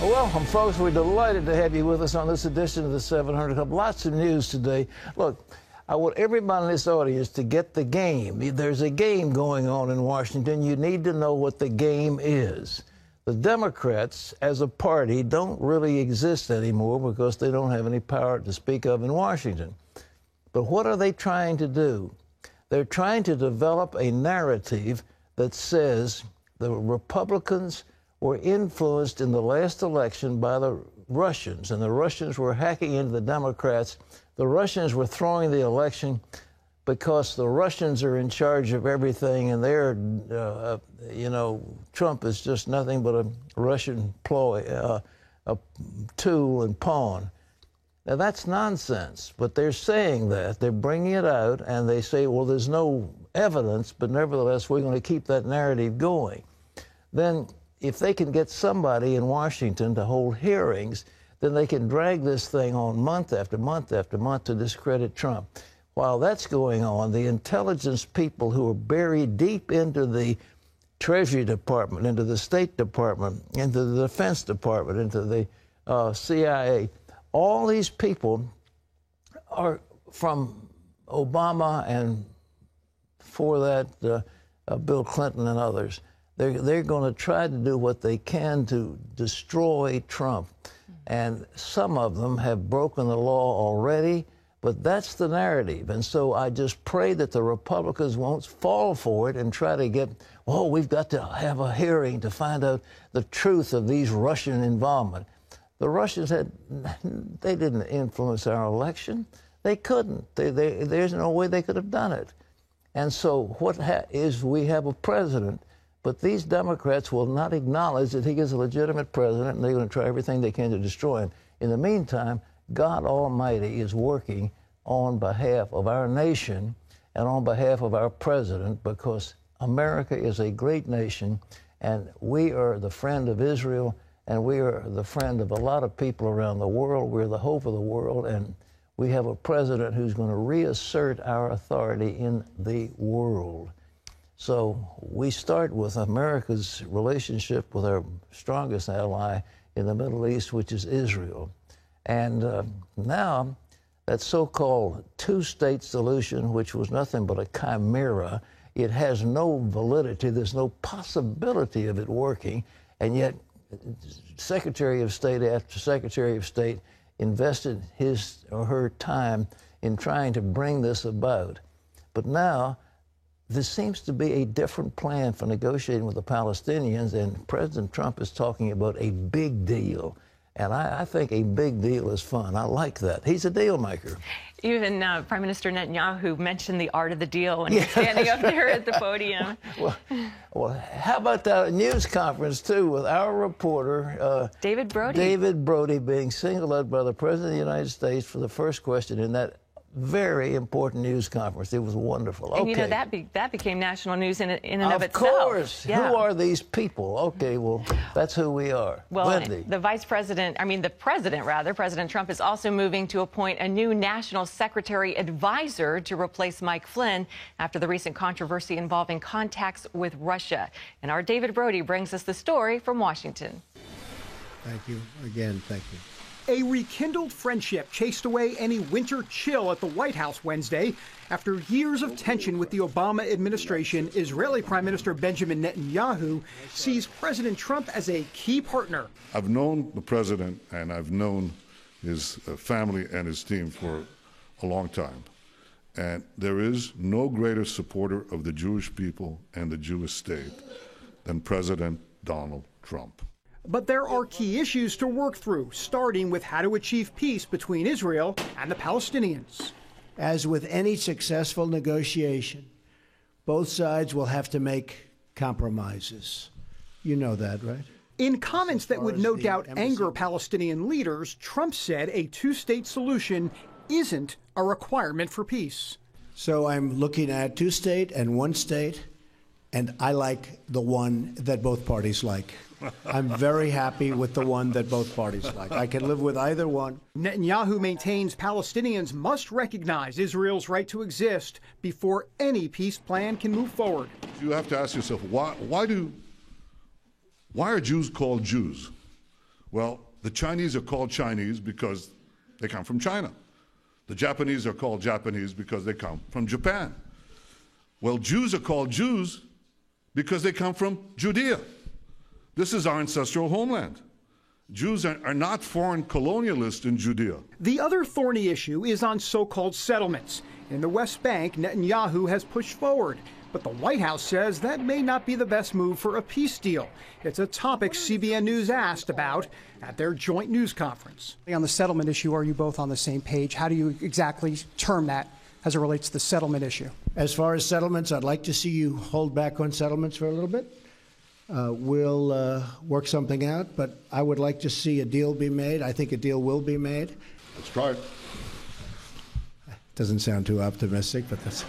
Welcome, folks. We're delighted to have you with us on this edition of the 700 Club. Lots of news today. Look, I want everybody in this audience to get the game. There's a game going on in Washington. You need to know what the game is. The Democrats, as a party, don't really exist anymore because they don't have any power to speak of in Washington. But what are they trying to do? They're trying to develop a narrative that says the Republicans were influenced in the last election by the Russians, and the Russians were hacking into the Democrats. The Russians were throwing the election because the Russians are in charge of everything, and they're, Trump is just nothing but a Russian ploy, a tool and pawn. Now, that's nonsense, but they're saying that. They're bringing it out, and they say, well, there's no evidence, but nevertheless, we're going to keep that narrative going. Then, if they can get somebody in Washington to hold hearings, then they can drag this thing on month after month after month to discredit Trump. While that's going on, the intelligence people who are buried deep into the Treasury Department, into the State Department, into the Defense Department, into the CIA, all these people are from Obama and before that, Bill Clinton and others. They're going to try to do what they can to destroy Trump. And some of them have broken the law already, but that's the narrative. And so I just pray that the Republicans won't fall for it and try to get, oh, we've got to have a hearing to find out the truth of these Russian involvement. The Russians they didn't influence our election. They couldn't. There's no way they could have done it. And so we have a president. But these Democrats will not acknowledge that he is a legitimate president, and they're going to try everything they can to destroy him. In the meantime, God Almighty is working on behalf of our nation and on behalf of our president, because America is a great nation, and we are the friend of Israel, and we are the friend of a lot of people around the world. We're the hope of the world, and we have a president who's going to reassert our authority in the world. So we start with America's relationship with our strongest ally in the Middle East, which is Israel. And now that so-called two-state solution, which was nothing but a chimera, it has no validity. There's no possibility of it working. And yet Secretary of State after Secretary of State invested his or her time in trying to bring this about. But now there seems to be a different plan for negotiating with the Palestinians, and President Trump is talking about a big deal. And I think a big deal is fun. I like that. He's a deal maker. Even Prime Minister Netanyahu mentioned the art of the deal when he was standing up there at the podium. Well, how about that news conference, too, with our reporter, David Brody. David Brody being singled out by the President of the United States for the first question in that very important news conference. It was wonderful. And okay. you know, that became national news in and of itself. Of course. Yeah. Who are these people? Okay, well, that's who we are. Well, Wendy. the President Trump is also moving to appoint a new national secretary advisor to replace Mike Flynn after the recent controversy involving contacts with Russia. And our David Brody brings us the story from Washington. Thank you. Again, thank you. A rekindled friendship chased away any winter chill at the White House Wednesday. After years of tension with the Obama administration, Israeli Prime Minister Benjamin Netanyahu sees President Trump as a key partner. I've known the president, and I've known his family and his team for a long time. And there is no greater supporter of the Jewish people and the Jewish state than President Donald Trump. But there are key issues to work through, starting with how to achieve peace between Israel and the Palestinians. As with any successful negotiation, both sides will have to make compromises. You know that, right? In comments that would no doubt anger Palestinian leaders, Trump said a two-state solution isn't a requirement for peace. So I'm looking at two-state and one-state, and I like the one that both parties like. I'm very happy with the one that both parties like. I can live with either one. Netanyahu maintains Palestinians must recognize Israel's right to exist before any peace plan can move forward. You have to ask yourself, why are Jews called Jews? Well, the Chinese are called Chinese because they come from China. The Japanese are called Japanese because they come from Japan. Well, Jews are called Jews because they come from Judea. This is our ancestral homeland. Jews are not foreign colonialists in Judea. The other thorny issue is on so-called settlements. In the West Bank, Netanyahu has pushed forward, but the White House says that may not be the best move for a peace deal. It's a topic CBN News asked about at their joint news conference. On the settlement issue, are you both on the same page? How do you exactly term that as it relates to the settlement issue? As far as settlements, I'd like to see you hold back on settlements for a little bit. We'll work something out, but I would like to see a deal be made. I think a deal will be made. Let's try it. Doesn't sound too optimistic, but that's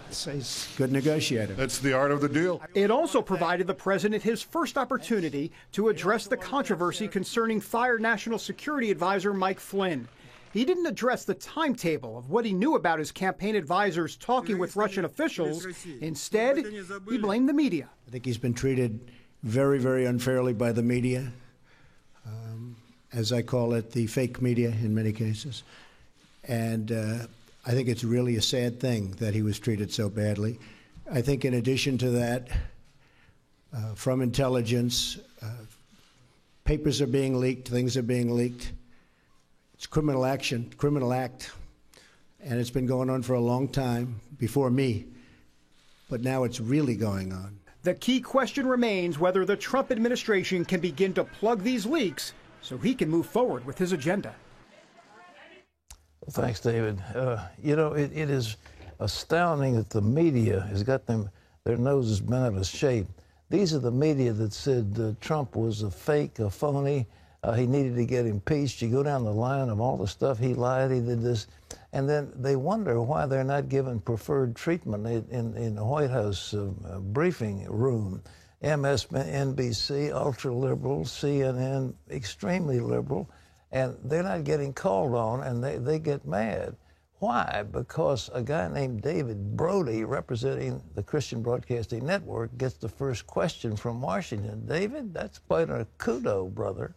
he's a good negotiator. That's the art of the deal. It also provided the president his first opportunity to address the controversy concerning fired National Security Advisor Mike Flynn. He didn't address the timetable of what he knew about his campaign advisors talking with Russian officials. Instead, he blamed the media. I think he's been treated very, very unfairly by the media, as I call it, the fake media in many cases. And I think it's really a sad thing that he was treated so badly. I think in addition to that, from intelligence, papers are being leaked, things are being leaked. It's criminal action, criminal act, and it's been going on for a long time before me, but now it's really going on. The key question remains whether the Trump administration can begin to plug these leaks so he can move forward with his agenda. Well, thanks, David. You know, it is astounding that the media has got their noses bent out of shape. These are the media that said Trump was a fake, a phony. He needed to get impeached. You go down the line of all the stuff he lied, he did this. And then they wonder why they're not given preferred treatment in the White House briefing room. MSNBC, ultra-liberal, CNN, extremely liberal. And they're not getting called on, and they get mad. Why? Because a guy named David Brody, representing the Christian Broadcasting Network, gets the first question from Washington. David, that's quite a kudo, brother.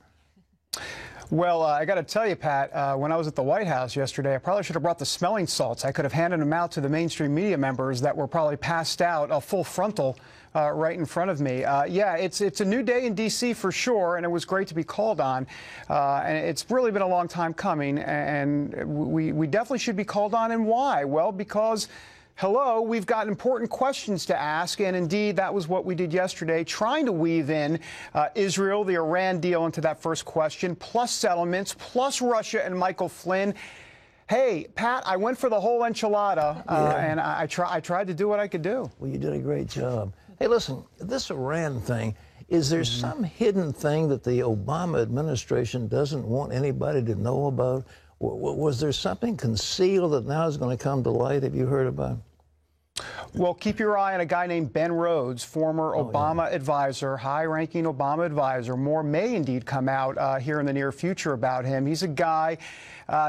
Well, I got to tell you, Pat, when I was at the White House yesterday, I probably should have brought the smelling salts. I could have handed them out to the mainstream media members that were probably passed out, a full frontal, right in front of me. Yeah, it's a new day in D.C. for sure, and it was great to be called on. And it's really been a long time coming, and we definitely should be called on. And why? Well, because hello, we've got important questions to ask, and indeed that was what we did yesterday, trying to weave in Israel, the Iran deal into that first question, plus settlements, plus Russia and Michael Flynn. Hey, Pat, I went for the whole enchilada, and I tried to do what I could do. Well, you did a great job. Hey, listen, this Iran thing, is there some hidden thing that the Obama administration doesn't want anybody to know about? Was there something concealed that now is going to come to light? Have you heard about? Well, keep your eye on a guy named Ben Rhodes, former Obama advisor, high-ranking Obama advisor. More may indeed come out here in the near future about him. He's a guy,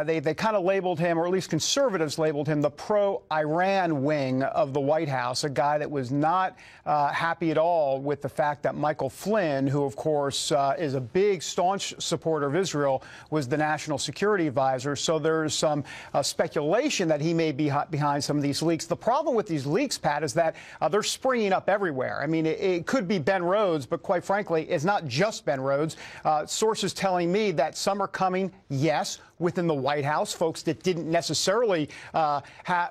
they kind of labeled him, or at least conservatives labeled him, the pro-Iran wing of the White House, a guy that was not happy at all with the fact that Michael Flynn, who, of course, is a big, staunch supporter of Israel, was the national security advisor. So there's some speculation that he may be behind some of these leaks. The problem with these leaks, Pat, is that they're springing up everywhere. I mean, it could be Ben Rhodes, but quite frankly, it's not just Ben Rhodes. Sources telling me that some are coming, yes, within the White House, folks that didn't necessarily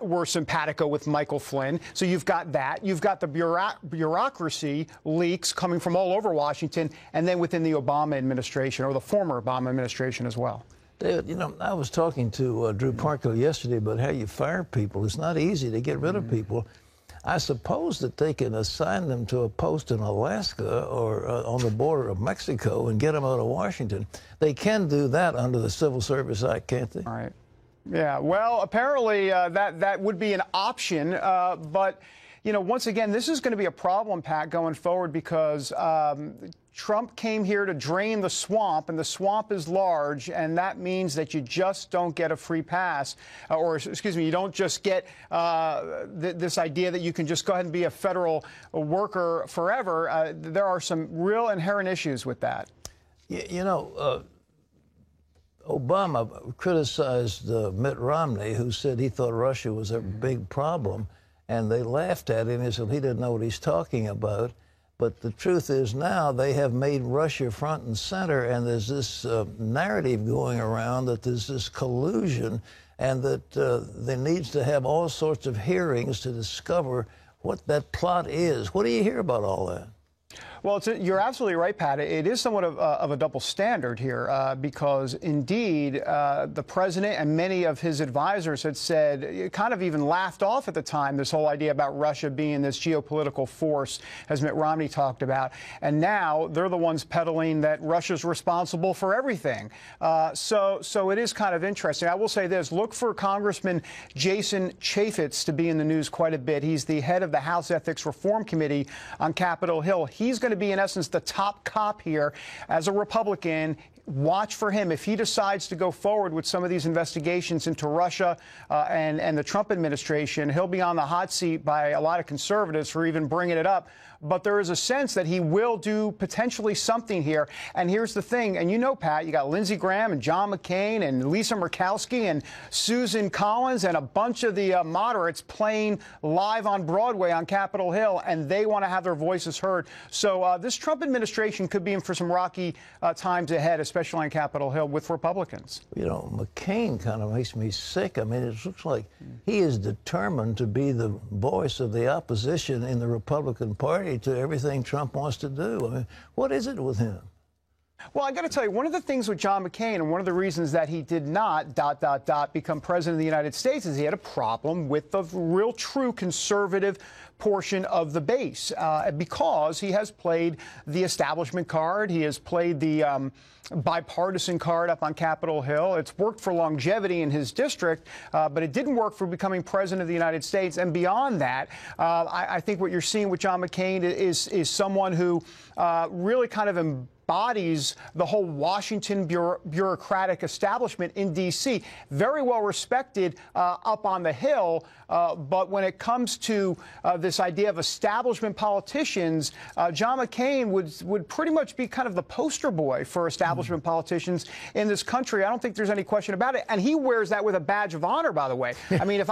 were simpatico with Michael Flynn. So you've got that. You've got the bureaucracy leaks coming from all over Washington, and then within the Obama administration, or the former Obama administration as well. David, you know, I was talking to Drew Parko yesterday about how you fire people. It's not easy to get rid of people. I suppose that they can assign them to a post in Alaska or on the border of Mexico and get them out of Washington. They can do that under the Civil Service Act, can't they? All right. Yeah, well, apparently that would be an option, but, you know, once again, this is going to be a problem, Pat, going forward because Trump came here to drain the swamp, and the swamp is large, and that means that you just don't get a free pass, or, excuse me, you don't just get this idea that you can just go ahead and be a federal worker forever. There are some real inherent issues with that. You know, Obama criticized Mitt Romney, who said he thought Russia was a big problem, and they laughed at him and said he didn't know what he's talking about. But the truth is now they have made Russia front and center, and there's this narrative going around that there's this collusion and that there needs to have all sorts of hearings to discover what that plot is. What do you hear about all that? Well, you're absolutely right, Pat. It is somewhat of a double standard here because, indeed, the president and many of his advisors had said, kind of even laughed off at the time, this whole idea about Russia being this geopolitical force, as Mitt Romney talked about. And now they're the ones peddling that Russia's responsible for everything. So it is kind of interesting. I will say this. Look for Congressman Jason Chaffetz to be in the news quite a bit. He's the head of the House Ethics Reform Committee on Capitol Hill. He's going to be, in essence, the top cop here as a Republican. Watch for him. If he decides to go forward with some of these investigations into Russia and the Trump administration, he'll be on the hot seat by a lot of conservatives for even bringing it up. But there is a sense that he will do potentially something here. And here's the thing. And you know, Pat, you got Lindsey Graham and John McCain and Lisa Murkowski and Susan Collins and a bunch of the moderates playing live on Broadway on Capitol Hill, and they want to have their voices heard. So this Trump administration could be in for some rocky times ahead, especially on Capitol Hill with Republicans. You know, McCain kind of makes me sick. I mean, it looks like he is determined to be the voice of the opposition in the Republican Party to everything Trump wants to do. I mean, what is it with him? Well, I got to tell you, one of the things with John McCain and one of the reasons that he did not, become president of the United States is he had a problem with the real true conservative portion of the base because he has played the establishment card. He has played the bipartisan card up on Capitol Hill. It's worked for longevity in his district, but it didn't work for becoming president of the United States. And beyond that, I think what you're seeing with John McCain is someone who really kind of embodies the whole Washington bureaucratic establishment in D.C. Very well respected up on the Hill, but when it comes to this idea of establishment politicians, John McCain would pretty much be kind of the poster boy for establishment politicians in this country. I don't think there's any question about it. And he wears that with a badge of honor, by the way. I mean, if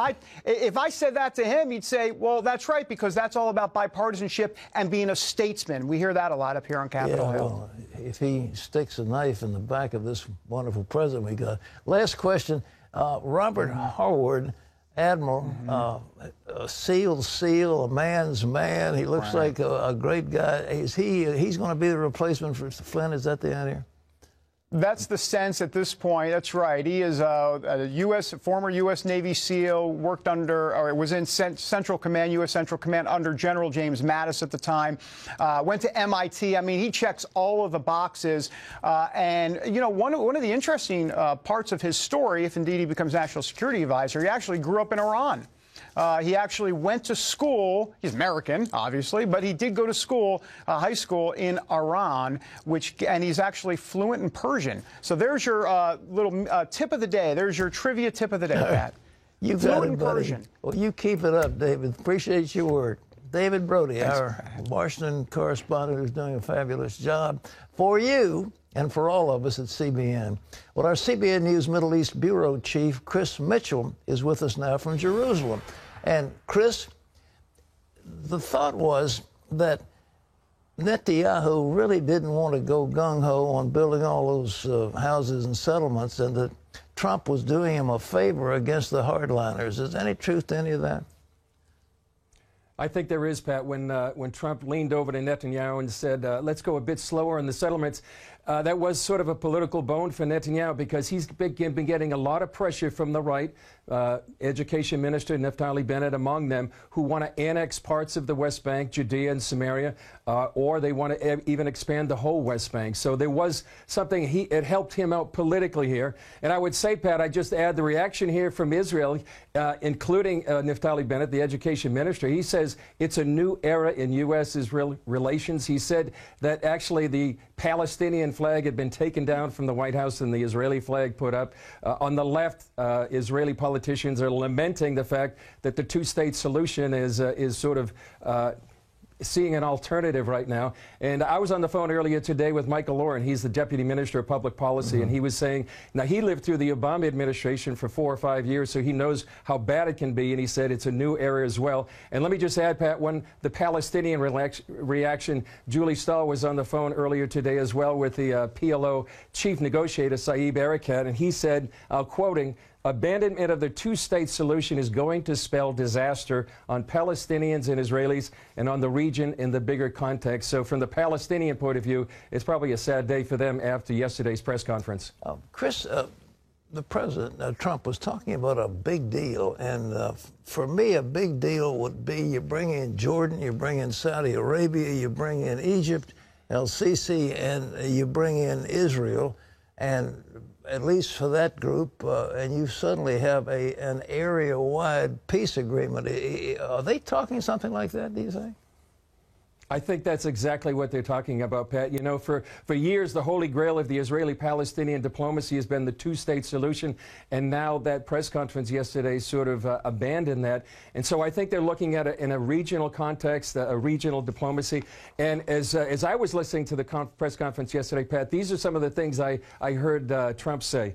I said that to him, he'd say, well, that's right, because that's all about bipartisanship and being a statesman. We hear that a lot up here on Capitol Hill. Well, if he sticks a knife in the back of this wonderful president we got. Last question. Robert Howard, Admiral, a SEAL, a man's man. He looks like a great guy. He's going to be the replacement for Flynn? Is that the idea? That's the sense at this point. That's right. He is a former U.S. Navy SEAL, worked under, or was in Central Command, U.S. Central Command under General James Mattis at the time. Went to MIT. I mean, he checks all of the boxes. And, you know, one of the interesting parts of his story, if indeed he becomes National Security Advisor, he actually grew up in Iran. He actually went to school. He's American, obviously, but he did go to school, high school in Iran, and he's actually fluent in Persian. So there's your little tip of the day. There's your trivia tip of the day, Pat. You got it, buddy. Well, you keep it up, David. Appreciate your work. David Brody, our Washington correspondent, who's doing a fabulous job for you and for all of us at CBN. Well, our CBN News Middle East Bureau Chief, Chris Mitchell, is with us now from Jerusalem. And, Chris, the thought was that Netanyahu really didn't want to go gung-ho on building all those houses and settlements, and that Trump was doing him a favor against the hardliners. Is there any truth to any of that? I think there is, Pat. When Trump leaned over to Netanyahu and said, let's go a bit slower in the settlements, that was sort of a political bone for Netanyahu because he's been getting a lot of pressure from the right, Education Minister Naftali Bennett among them, who want to annex parts of the West Bank, Judea and Samaria, or they want to even expand the whole West Bank. So there was something, it helped him out politically here. And I would say, Pat, I just add the reaction here from Israel, including Naftali Bennett, the Education Minister. He says it's a new era in U.S.-Israel relations. He said that actually the Palestinian flag had been taken down from the White House and the Israeli flag put up. On the left, Israeli politicians are lamenting the fact that the two-state solution is sort of seeing an alternative right now. And I was on the phone earlier today with Michael Oren. He's the Deputy Minister of Public Policy, and he was saying, now he lived through the Obama administration for 4 or 5 years, so he knows how bad it can be, and he said it's a new era as well. And let me just add, Pat, the Palestinian reaction, Julie Stahl was on the phone earlier today as well with the PLO chief negotiator, Saeb Erekat, and he said, quoting, abandonment of the two-state solution is going to spell disaster on Palestinians and Israelis and on the region in the bigger context. So from the Palestinian point of view, it's probably a sad day for them after yesterday's press conference. Chris, the President, Trump, was talking about a big deal. And for me, a big deal would be you bring in Jordan, you bring in Saudi Arabia, you bring in Egypt, El-Sisi, and you bring in Israel. And at least for that group, and you suddenly have an area-wide peace agreement. Are they talking something like that, do you think? I think that's exactly what they're talking about, Pat. You know, for years, the holy grail of the Israeli-Palestinian diplomacy has been the two-state solution, and now that press conference yesterday sort of abandoned that. And so I think they're looking at it in a regional context, a regional diplomacy. And as I was listening to the press conference yesterday, Pat, these are some of the things I heard Trump say.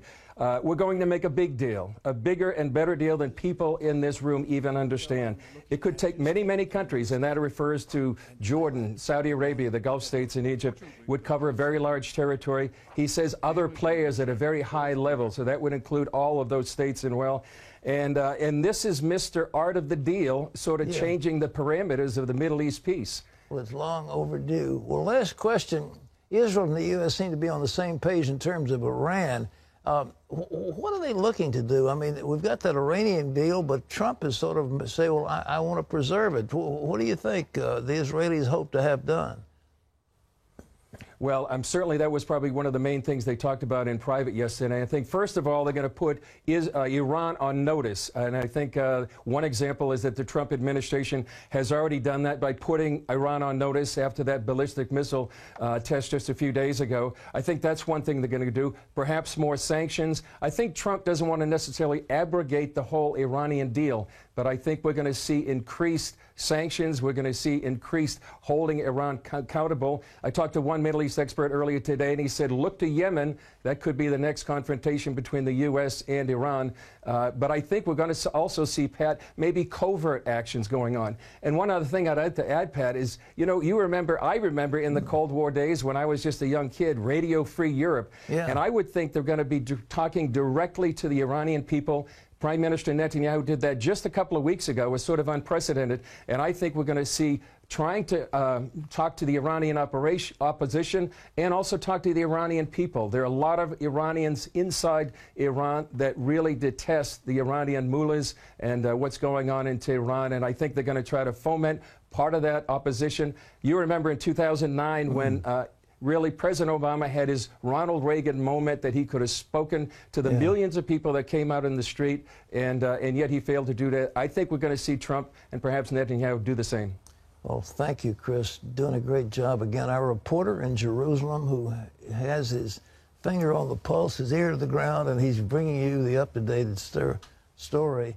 We're going to make a big deal, a bigger and better deal than people in this room even understand. It could take many, many countries, and that refers to Jordan, Saudi Arabia, the Gulf states, and Egypt, would cover a very large territory. He says other players at a very high level, so that would include all of those states as well. And this is Mr. Art of the Deal, sort of changing the parameters of the Middle East peace. Well, it's long overdue. Well, last question. Israel and the U.S. seem to be on the same page in terms of Iran. What are they looking to do? I mean, we've got that Iranian deal, but Trump is sort of say, well, I want to preserve it. What do you think the Israelis hope to have done? Well, certainly that was probably one of the main things they talked about in private yesterday. I think, first of all, they're going to put Iran on notice. And I think one example is that the Trump administration has already done that by putting Iran on notice after that ballistic missile test just a few days ago. I think that's one thing they're going to do. Perhaps more sanctions. I think Trump doesn't want to necessarily abrogate the whole Iranian deal, but I think we're going to see increased sanctions. We're going to see increased holding Iran accountable. I talked to one Middle East expert earlier today, and he said, look to Yemen. That could be the next confrontation between the U.S. and Iran. But I think we're going to also see, Pat, maybe covert actions going on. And one other thing I'd like to add, Pat, is, you know, I remember in the Cold War days when I was just a young kid, Radio Free Europe. Yeah. And I would think they're going to be talking directly to the Iranian people. Prime Minister Netanyahu did that just a couple of weeks ago. It was sort of unprecedented. And I think we're going to see trying to talk to the Iranian opposition and also talk to the Iranian people. There are a lot of Iranians inside Iran that really detest the Iranian mullahs and what's going on in Tehran. And I think they're going to try to foment part of that opposition. You remember in 2009 when really, President Obama had his Ronald Reagan moment that he could have spoken to the millions of people that came out in the street, and yet he failed to do that. I think we're going to see Trump and perhaps Netanyahu do the same. Well, thank you, Chris. Doing a great job. Again, our reporter in Jerusalem who has his finger on the pulse, his ear to the ground, and he's bringing you the up-to-date story.